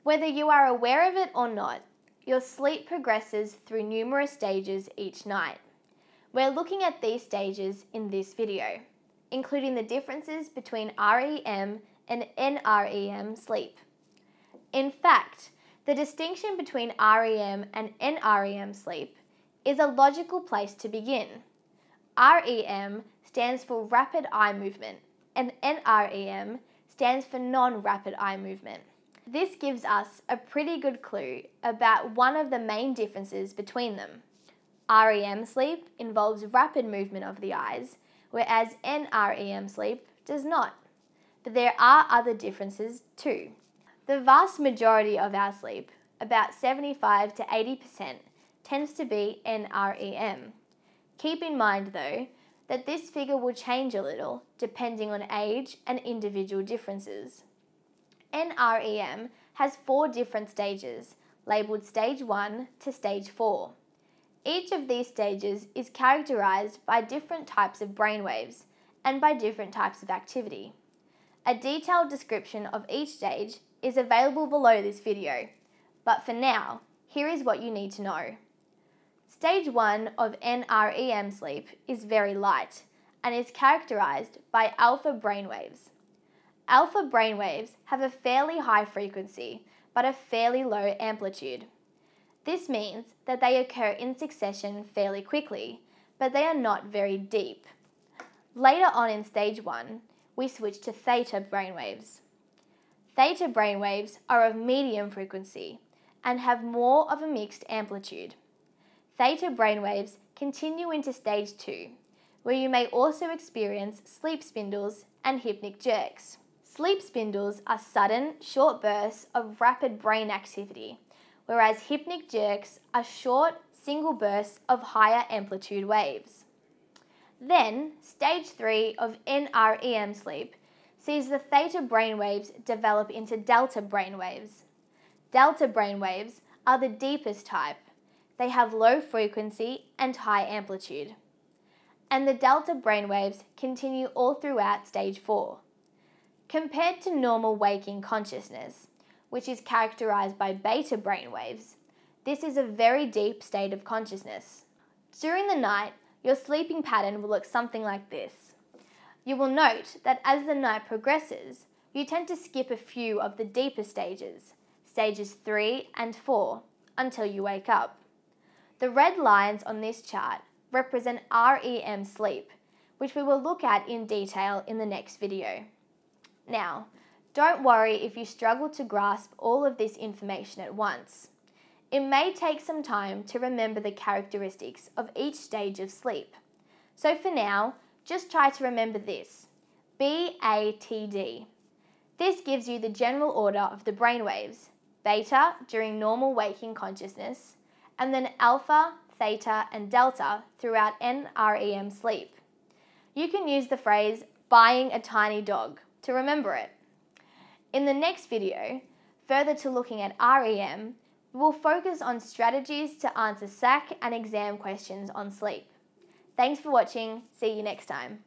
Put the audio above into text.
Whether you are aware of it or not, your sleep progresses through numerous stages each night. We're looking at these stages in this video, including the differences between REM and NREM sleep. In fact, the distinction between REM and NREM sleep is a logical place to begin. REM stands for rapid eye movement and NREM stands for non-rapid eye movement. This gives us a pretty good clue about one of the main differences between them. REM sleep involves rapid movement of the eyes, whereas NREM sleep does not. But there are other differences too. The vast majority of our sleep, about 75 to 80%, tends to be NREM. Keep in mind though, that this figure will change a little depending on age and individual differences. NREM has 4 different stages, labelled Stage 1 to Stage 4. Each of these stages is characterised by different types of brainwaves and by different types of activity. A detailed description of each stage is available below this video, but for now, here is what you need to know. Stage 1 of NREM sleep is very light and is characterised by alpha brainwaves. Alpha brainwaves have a fairly high frequency but a fairly low amplitude. This means that they occur in succession fairly quickly, but they are not very deep. Later on in Stage 1, we switch to theta brainwaves. Theta brainwaves are of medium frequency and have more of a mixed amplitude. Theta brainwaves continue into Stage 2, where you may also experience sleep spindles and hypnic jerks. Sleep spindles are sudden, short bursts of rapid brain activity, whereas hypnic jerks are short, single bursts of higher amplitude waves. Then, Stage 3 of NREM sleep sees the theta brainwaves develop into delta brainwaves. Delta brainwaves are the deepest type. They have low frequency and high amplitude. And the delta brainwaves continue all throughout Stage 4. Compared to normal waking consciousness, which is characterised by beta brainwaves, this is a very deep state of consciousness. During the night, your sleeping pattern will look something like this. You will note that as the night progresses, you tend to skip a few of the deeper stages, stages 3 and 4, until you wake up. The red lines on this chart represent REM sleep, which we will look at in detail in the next video. Now, don't worry if you struggle to grasp all of this information at once. It may take some time to remember the characteristics of each stage of sleep. So for now, just try to remember this, BATD. This gives you the general order of the brainwaves, beta during normal waking consciousness, and then alpha, theta, and delta throughout NREM sleep. You can use the phrase, buying a tiny dog, to remember it. In the next video, further to looking at REM, we will focus on strategies to answer SAC and exam questions on sleep. Thanks for watching. See you next time.